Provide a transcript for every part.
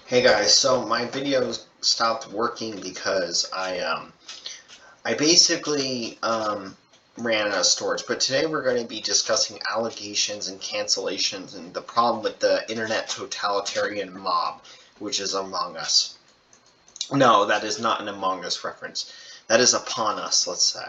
Hey guys, so my videos stopped working because I basically ran out of storage. But today we're going to be discussing allegations and cancellations and the problem with the internet totalitarian mob, which is Among Us. No, that is not an Among Us reference. That is Upon Us, let's say.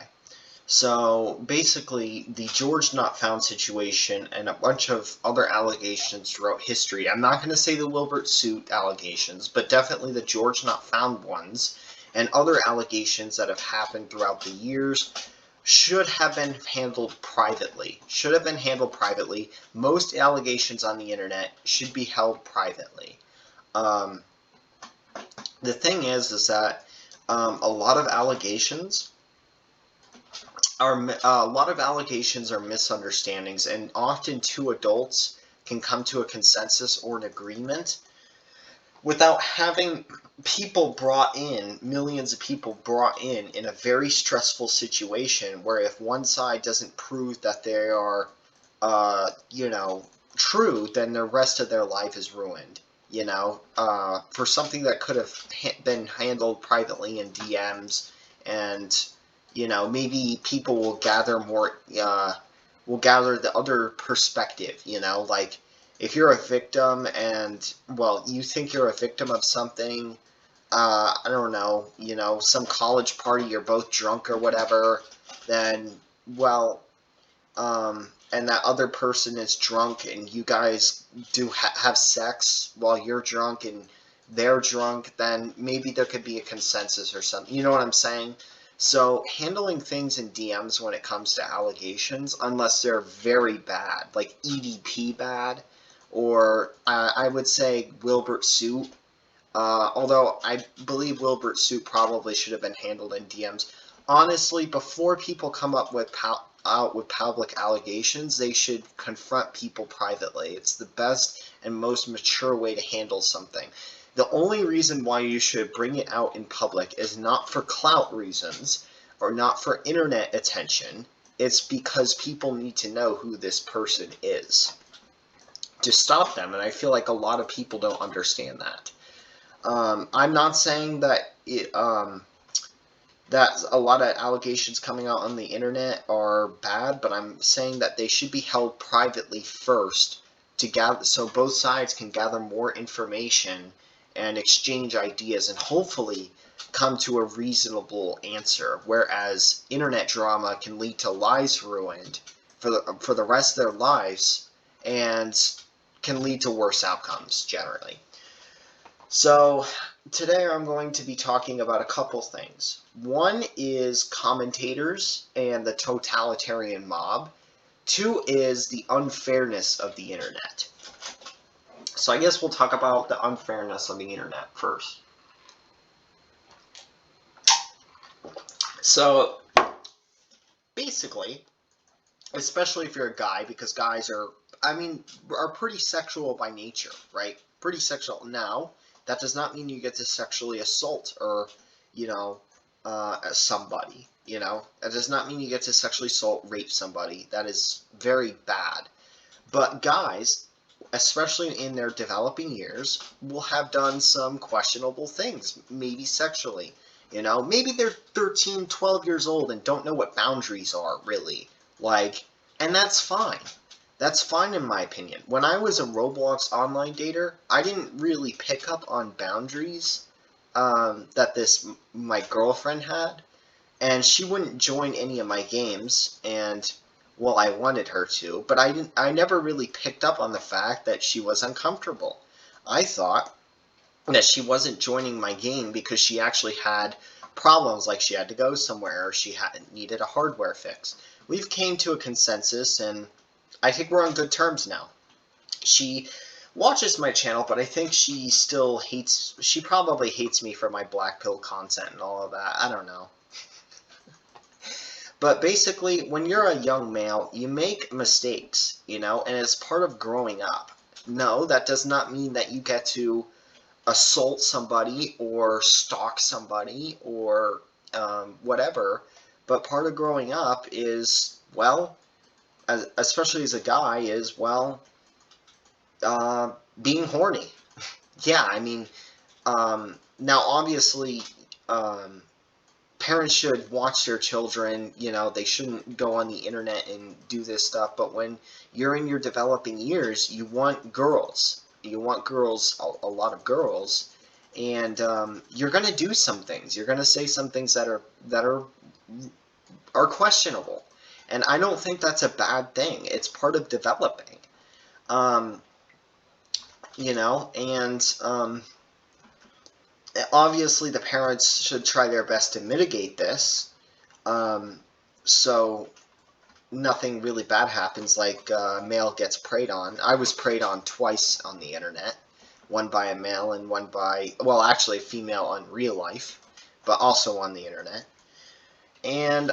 So basically, the George Not Found situation and a bunch of other allegations throughout history. I'm not going to say the Wilbert suit allegations, but definitely the George Not Found ones and other allegations that have happened throughout the years should have been handled privately. Should have been handled privately. Most allegations on the internet should be held privately. Um, the thing is that a lot of allegations a lot of allegations are misunderstandings, and often two adults can come to a consensus or an agreement without having people brought in, millions of people brought in a very stressful situation where if one side doesn't prove that they are, true, then the rest of their life is ruined. For something that could have been handled privately in DMs and maybe people will gather more, will gather the other perspective, like if you're a victim and, well, you think you're a victim of something, I don't know, some college party, you're both drunk or whatever, then, well, and that other person is drunk and you guys do have sex while you're drunk and they're drunk, then maybe there could be a consensus or something. You know what I'm saying? So handling things in DMs when it comes to allegations, unless they're very bad, like EDP bad, or I would say Wilbert Suit. Although I believe Wilbert Suit probably should have been handled in DMs. Honestly, before people come up with out with public allegations, they should confront people privately. It's the best and most mature way to handle something. The only reason why you should bring it out in public is not for clout reasons or not for internet attention. It's because people need to know who this person is to stop them, and I feel like a lot of people don't understand that. I'm not saying that a lot of allegations coming out on the internet are bad, but I'm saying that they should be held privately first to gather, so both sides can gather more information and exchange ideas and hopefully come to a reasonable answer. Whereas internet drama can lead to lives ruined for the rest of their lives and can lead to worse outcomes generally. So, today I'm going to be talking about a couple things. One is commentators and the totalitarian mob. Two is the unfairness of the internet. So, I guess we'll talk about the unfairness of the internet first. So, basically, especially if you're a guy, because guys are pretty sexual by nature, right? Pretty sexual. Now, that does not mean you get to sexually assault or, you know, somebody. That does not mean you get to sexually assault, rape somebody. That is very bad. But guys, especially in their developing years, will have done some questionable things, maybe sexually. Maybe they're 13, 12 years old and don't know what boundaries are, really. Like, and that's fine. That's fine in my opinion. When I was a Roblox online dater, I didn't really pick up on boundaries that my girlfriend had, and she wouldn't join any of my games, and well, I wanted her to, but I never really picked up on the fact that she was uncomfortable. I thought that she wasn't joining my game because she actually had problems, like she had to go somewhere or needed a hardware fix. We've came to a consensus, and I think we're on good terms now. She watches my channel, but I think she probably hates me for my black pill content and all of that. I don't know. But basically, when you're a young male, you make mistakes, and it's part of growing up. No, that does not mean that you get to assault somebody or stalk somebody or whatever. But part of growing up is, well, especially as a guy, is, well, being horny. yeah, I mean, now obviously, um, parents should watch their children. You know, they shouldn't go on the internet and do this stuff. But when you're in your developing years, you want girls. You want girls, a lot of girls, and you're going to do some things. You're going to say some things that are questionable, and I don't think that's a bad thing. It's part of developing. Um, and obviously the parents should try their best to mitigate this, um, so nothing really bad happens, like male gets preyed on. I was preyed on twice on the internet, one by a male and one by, well, actually a female on real life, but also on the internet. And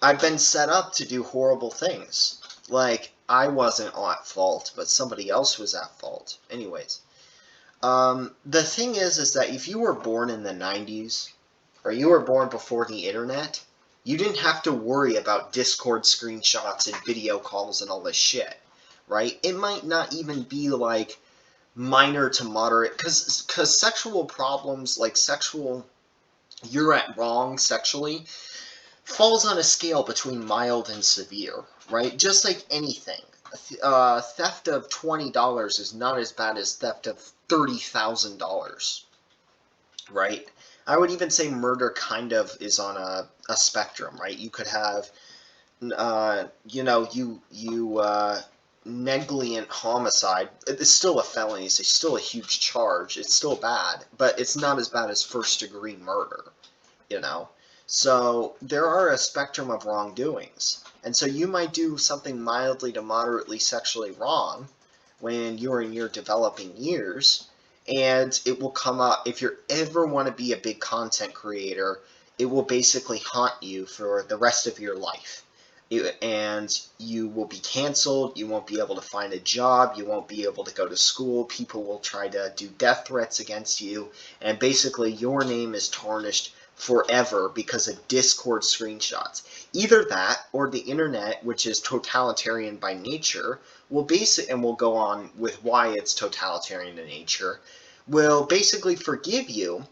I've been set up to do horrible things. Like, I wasn't at fault, but somebody else was at fault. Anyways, the thing is that if you were born in the 90s, or you were born before the internet, you didn't have to worry about Discord screenshots and video calls and all this shit, right? It might not even be like minor to moderate, because sexual problems, like sexual, you're at wrong sexually, falls on a scale between mild and severe, right? Just like anything. Theft of $20 is not as bad as theft of $30,000, right? I would even say murder kind of is on a spectrum, right? You could have, negligent homicide. It's still a felony. It's still a huge charge. It's still bad, but it's not as bad as first-degree murder, you know? So there are a spectrum of wrongdoings. And so you might do something mildly to moderately sexually wrong when you're in your developing years, and it will come up. If you ever want to be a big content creator, it will basically haunt you for the rest of your life. And you will be canceled, you won't be able to find a job, you won't be able to go to school, people will try to do death threats against you, and basically your name is tarnished forever because of Discord screenshots. Either that or the internet, which is totalitarian by nature, and we'll go on with why it's totalitarian in nature, will basically forgive you,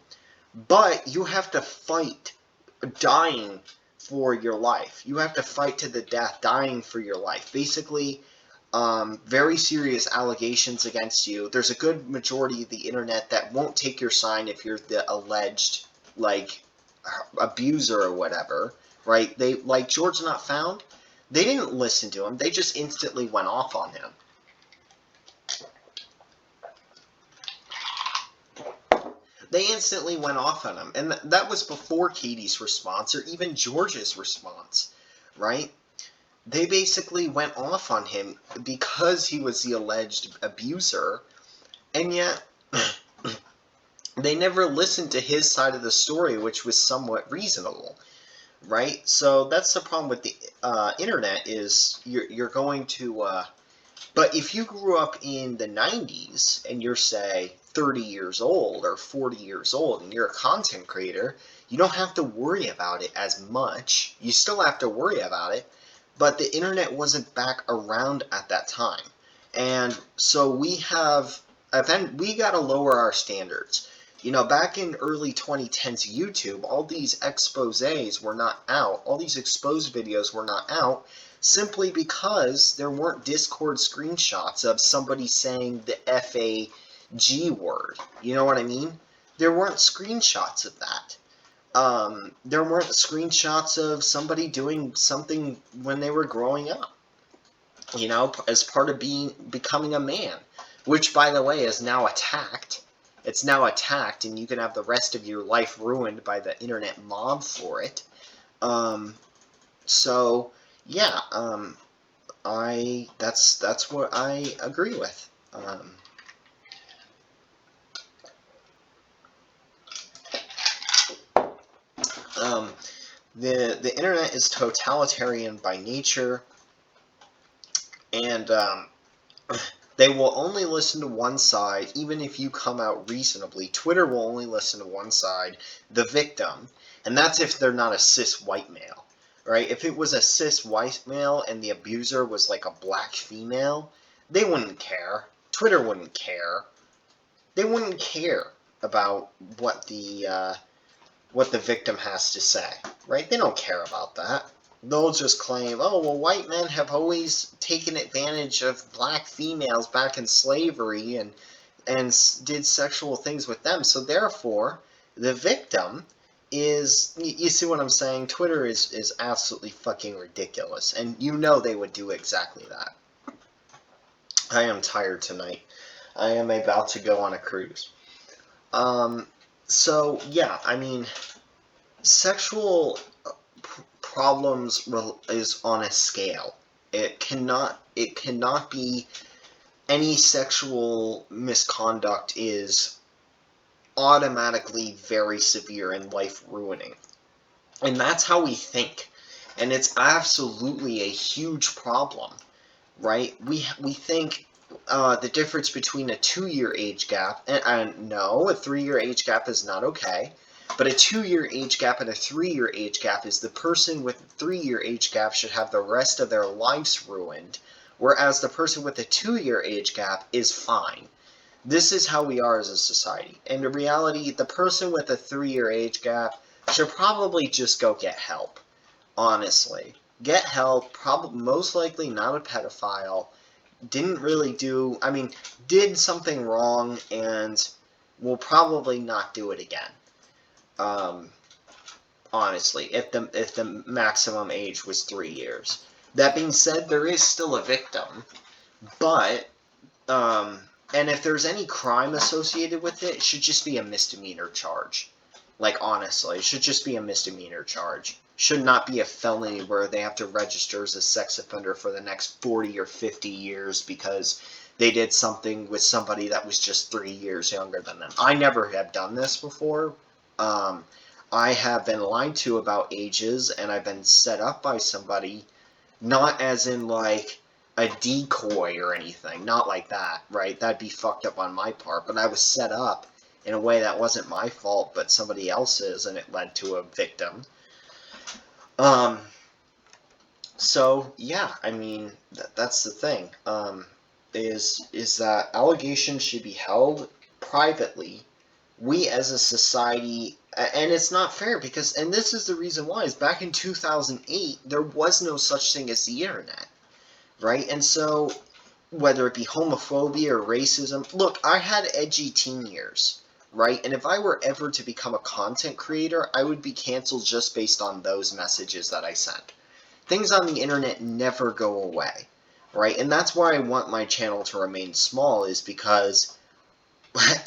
but you have to fight dying for your life. You have to fight to the death, dying for your life. Basically, very serious allegations against you. There's a good majority of the internet that won't take your side if you're the alleged, like, abuser or whatever, right? They, like George Not Found, they didn't listen to him. They just instantly went off on him. They instantly went off on him. And that was before Katie's response or even George's response, right? They basically went off on him because he was the alleged abuser, and yet they never listened to his side of the story, which was somewhat reasonable, right? So that's the problem with the internet, is you're going to but if you grew up in the 90s and you're, say, 30 years old or 40 years old and you're a content creator, you don't have to worry about it as much. You still have to worry about it, but the internet wasn't back around at that time. And so we got to lower our standards. You know, back in early 2010s YouTube, all these exposés were not out. All these exposed videos were not out simply because there weren't Discord screenshots of somebody saying the F-A-G word. You know what I mean? There weren't screenshots of that. There weren't screenshots of somebody doing something when they were growing up, you know, as part of becoming a man, which, by the way, is now attacked. It's now attacked, and you can have the rest of your life ruined by the internet mob for it. So yeah, that's what I agree with. The internet is totalitarian by nature, and they will only listen to one side, even if you come out reasonably. Twitter will only listen to one side, the victim, and that's if they're not a cis white male, right? If it was a cis white male and the abuser was like a black female, they wouldn't care. Twitter wouldn't care, they wouldn't care about what the victim has to say, right? They don't care about that. They'll just claim, oh, well, white men have always taken advantage of black females back in slavery and did sexual things with them, so therefore the victim is, you see what I'm saying? Twitter is absolutely fucking ridiculous, and you know they would do exactly that. I am tired tonight. I am about to go on a cruise. So yeah, I mean, sexual problems is on a scale. It cannot be, any sexual misconduct is automatically very severe and life ruining. And that's how we think. And it's absolutely a huge problem, right? We think the difference between a 2-year age gap, and no, a 3-year age gap is not okay, but a 2-year age gap and a 3-year age gap is the person with a 3-year age gap should have the rest of their lives ruined, whereas the person with a 2-year age gap is fine. This is how we are as a society. And in reality, the person with a 3-year age gap should probably just go get help. Honestly. Get help, probably most likely not a pedophile, didn't really do, I mean, did something wrong and will probably not do it again. Honestly, if the maximum age was 3 years. That being said, there is still a victim, but and if there's any crime associated with it, it should just be a misdemeanor charge. Like, honestly, it should just be a misdemeanor charge. Should not be a felony where they have to register as a sex offender for the next 40 or 50 years because they did something with somebody that was just 3 years younger than them. I never have done this before. I have been lied to about ages, and I've been set up by somebody, not as in, like, a decoy or anything, not like that, right? That'd be fucked up on my part, but I was set up in a way that wasn't my fault, but somebody else's, and it led to a victim. So, yeah, I mean, that's the thing, is that allegations should be held privately. We as a society, and it's not fair because, and this is the reason why, is back in 2008, there was no such thing as the internet, right? And so, whether it be homophobia or racism, look, I had edgy teen years, right? And if I were ever to become a content creator, I would be canceled just based on those messages that I sent. Things on the internet never go away, right? And that's why I want my channel to remain small, is because,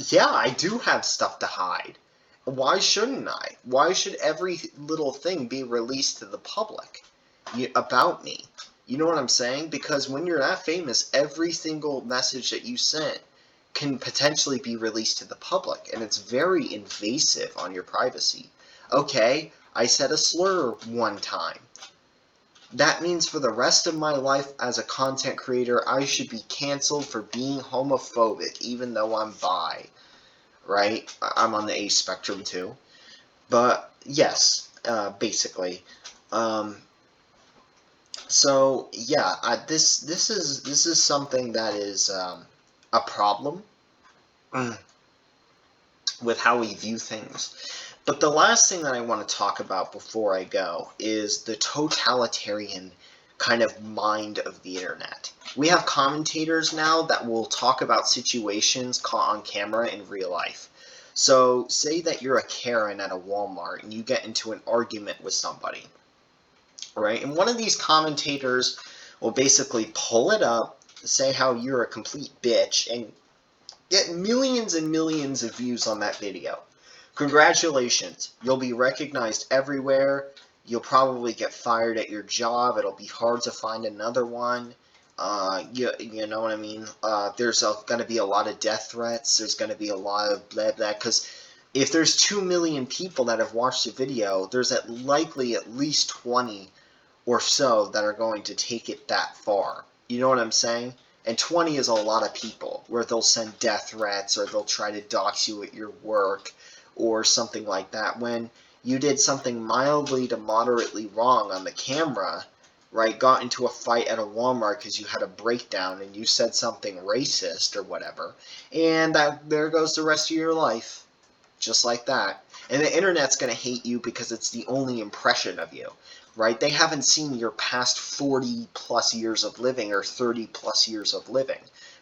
yeah, I do have stuff to hide. Why shouldn't I? Why should every little thing be released to the public about me? You know what I'm saying? Because when you're that famous, every single message that you sent can potentially be released to the public, and it's very invasive on your privacy. Okay, I said a slur one time. That means for the rest of my life as a content creator, I should be canceled for being homophobic, even though I'm bi, right? I'm on the A spectrum too. But yes, basically. So yeah, this is something that is a problem with how we view things. But the last thing that I want to talk about before I go is the totalitarian kind of mind of the internet. We have commentators now that will talk about situations caught on camera in real life. So say that you're a Karen at a Walmart and you get into an argument with somebody, right? And one of these commentators will basically pull it up, say how you're a complete bitch, and get millions and millions of views on that video. Congratulations, you'll be recognized everywhere. You'll probably get fired at your job. It'll be hard to find another one. You know what I mean? There's going to be a lot of death threats. There's going to be a lot of blah blah. Because if there's 2 million people that have watched the video, there's likely at least 20 or so that are going to take it that far. You know what I'm saying? And 20 is a lot of people, where they'll send death threats or they'll try to dox you at your work or something like that. When you did something mildly to moderately wrong on the camera, right, got into a fight at a Walmart because you had a breakdown and you said something racist or whatever, and there goes the rest of your life, just like that. And the internet's going to hate you because it's the only impression of you, right? They haven't seen your past 40 plus years of living or 30 plus years of living,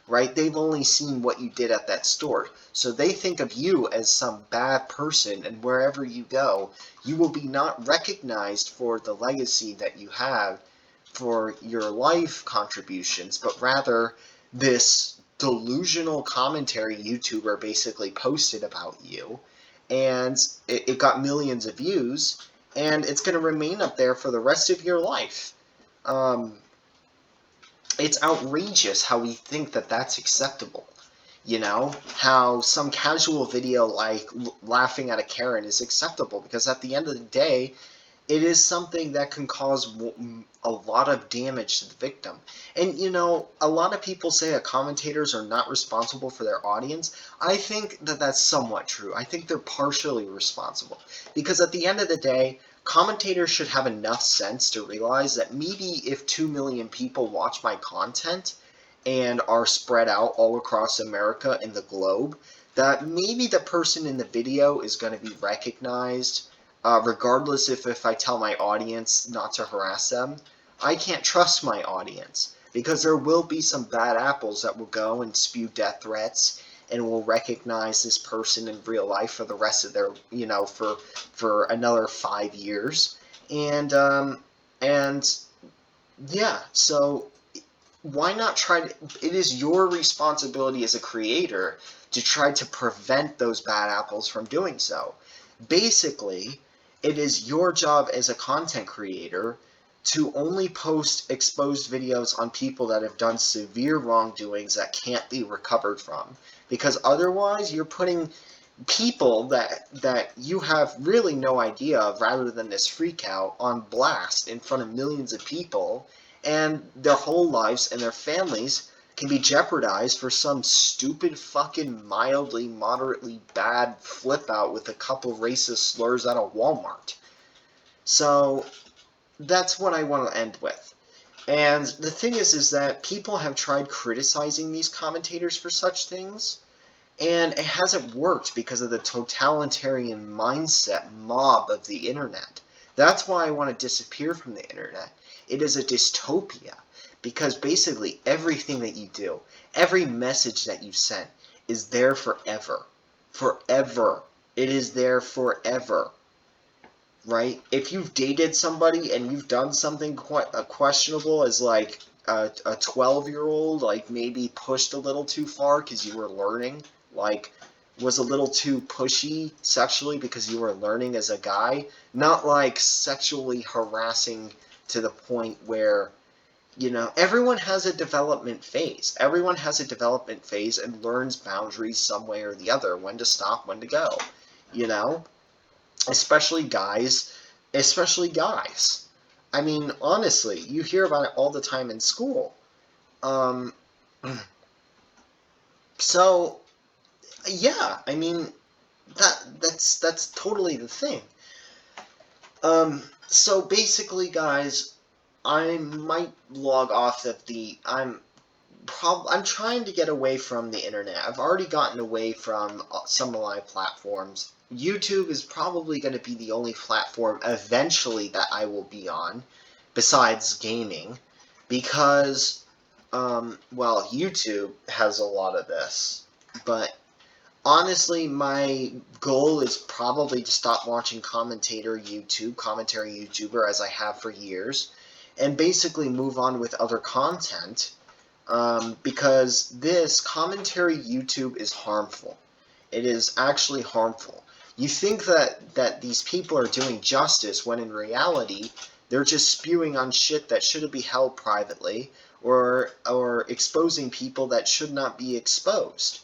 right? They've only seen what you did at that store. So they think of you as some bad person, and wherever you go, you will be not recognized for the legacy that you have for your life contributions, but rather this delusional commentary YouTuber basically posted about you, and it got millions of views, and it's going to remain up there for the rest of your life. It's outrageous how we think that that's acceptable. You know, how some casual video like laughing at a Karen is acceptable, because at the end of the day, it is something that can cause a lot of damage to the victim. And, you know, a lot of people say that commentators are not responsible for their audience. I think that that's somewhat true. I think they're partially responsible. Because at the end of the day, commentators should have enough sense to realize that maybe if 2 million people watch my content and are spread out all across America and the globe, that maybe the person in the video is going to be recognized, regardless if I tell my audience not to harass them. I can't trust my audience, because there will be some bad apples that will go and spew death threats and will recognize this person in real life for the rest of their, you know, for another 5 years. And yeah, so why not try to, it is your responsibility as a creator to try to prevent those bad apples from doing so. Basically, it is your job as a content creator to only post exposed videos on people that have done severe wrongdoings that can't be recovered from. Because otherwise, you're putting people that you have really no idea of, rather than this freak out, on blast in front of millions of people, and their whole lives and their families can be jeopardized for some stupid fucking mildly, moderately bad flip out with a couple racist slurs at a Walmart. So that's what I want to end with. And the thing is that people have tried criticizing these commentators for such things, and it hasn't worked because of the totalitarian mindset mob of the internet. That's why I want to disappear from the internet. It is a dystopia, because basically everything that you do, every message that you sent, is there forever. Forever. It is there forever. Right? If you've dated somebody and you've done something quite questionable, as like a 12-year-old, like maybe pushed a little too far because you were learning, like was a little too pushy sexually because you were learning as a guy, not like sexually harassing to the point where, you know, everyone has a development phase. Everyone has a development phase and learns boundaries some way or the other, when to stop, when to go, you know? Especially guys. Especially guys. I mean, honestly, you hear about it all the time in school. So, yeah, I mean, that's totally the thing. So basically, guys, I might log off of I'm trying to get away from the internet. I've already gotten away from some of my platforms. YouTube is probably going to be the only platform eventually that I will be on, besides gaming, because, well, YouTube has a lot of this, but honestly, my goal is probably to stop watching commentary YouTuber, as I have for years, and basically move on with other content, because this commentary YouTube is harmful. It is actually harmful. You think that these people are doing justice, when in reality, they're just spewing on shit that should be held privately, or exposing people that should not be exposed.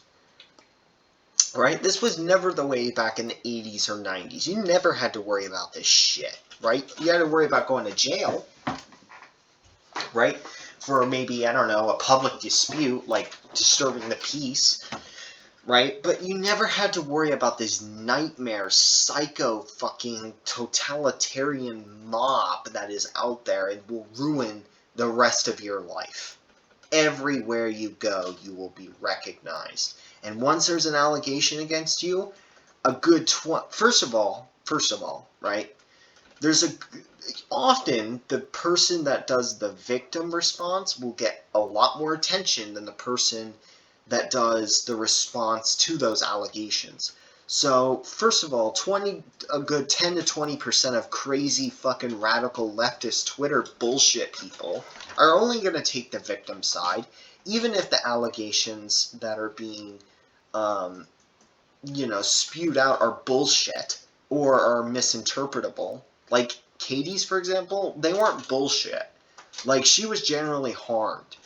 Right? This was never the way back in the 80s or 90s. You never had to worry about this shit, right? You had to worry about going to jail, right? For maybe, I don't know, a public dispute, like disturbing the peace. right? But you never had to worry about this nightmare, psycho, fucking totalitarian mob that is out there and will ruin the rest of your life. Everywhere you go, you will be recognized. And once there's an allegation against you, a good first of all, right? There's a often the person that does the victim response will get a lot more attention than the person that does the response to those allegations. So, first of all, a good 10 to 20% of crazy fucking radical leftist Twitter bullshit people are only going to take the victim side, even if the allegations that are being, spewed out are bullshit or are misinterpretable. Like Katie's, for example, they weren't bullshit. Like, she was generally harmed,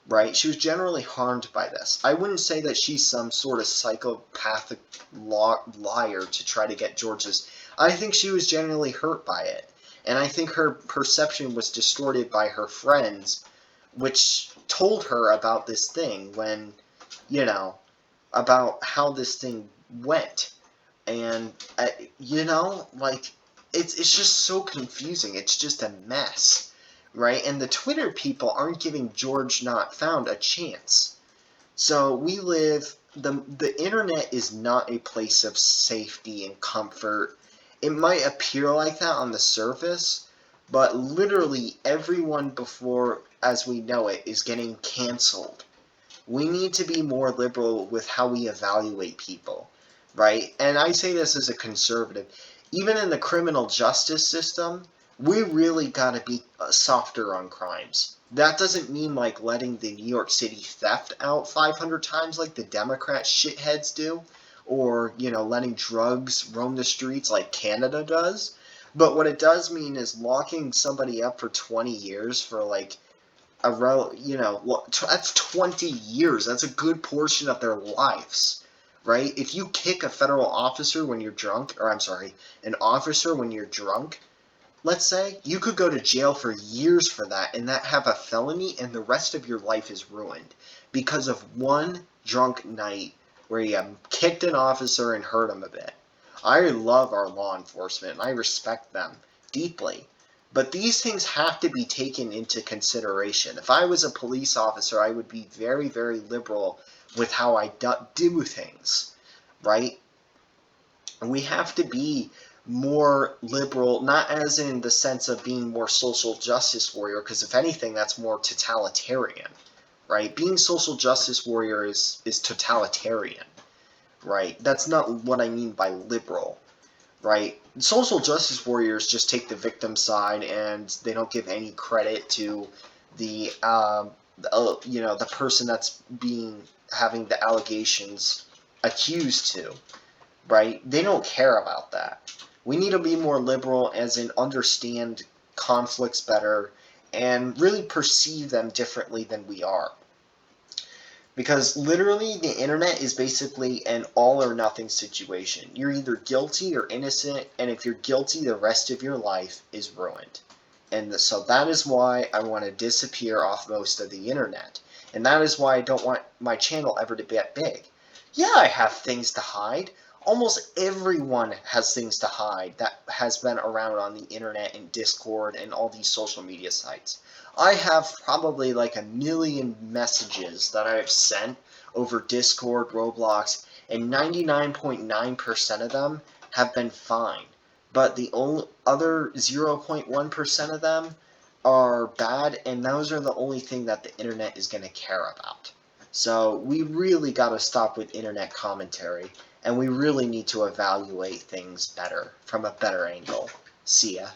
right? She was generally harmed by this. I wouldn't say that she's some sort of psychopathic liar to try to get George's. I think she was generally hurt by it. And I think her perception was distorted by her friends, which told her about this thing when, about how this thing went. And, like, it's just so confusing. It's just a mess, right? And the Twitter people aren't giving George Not Found a chance. So the internet is not a place of safety and comfort. It might appear like that on the surface, but literally everyone before, as we know it, is getting canceled. We need to be more liberal with how we evaluate people, right? And I say this as a conservative. Even in the criminal justice system, we really got to be softer on crimes. That doesn't mean like letting the New York City theft out 500 times like the Democrat shitheads do, or, letting drugs roam the streets like Canada does. But what it does mean is locking somebody up for 20 years for like that's 20 years. That's a good portion of their lives, right? If you kick a federal officer when you're drunk, or I'm sorry, an officer when you're drunk, let's say, you could go to jail for years for that and that have a felony and the rest of your life is ruined because of one drunk night where you kicked an officer and hurt him a bit. I love our law enforcement and I respect them deeply. But these things have to be taken into consideration. If I was a police officer, I would be very, very liberal with how I do things, right? We have to be more liberal, not as in the sense of being more social justice warrior, because if anything, that's more totalitarian, right? Being social justice warrior is totalitarian, right? That's not what I mean by liberal, right? Social justice warriors just take the victim side and they don't give any credit to the the person that's having the allegations accused to, right? They don't care about that. We need to be more liberal, as in understand conflicts better and really perceive them differently than we are. Because literally the internet is basically an all or nothing situation. You're either guilty or innocent, and if you're guilty, the rest of your life is ruined. And so that is why I want to disappear off most of the internet. And that is why I don't want my channel ever to get big. Yeah, I have things to hide. Almost everyone has things to hide that has been around on the internet and Discord and all these social media sites. I have probably like 1 million messages that I have sent over Discord, Roblox, and 99.9% of them have been fine. But the only other 0.1% of them are bad, and those are the only thing that the internet is going to care about. So we really got to stop with internet commentary, and we really need to evaluate things better, from a better angle. See ya.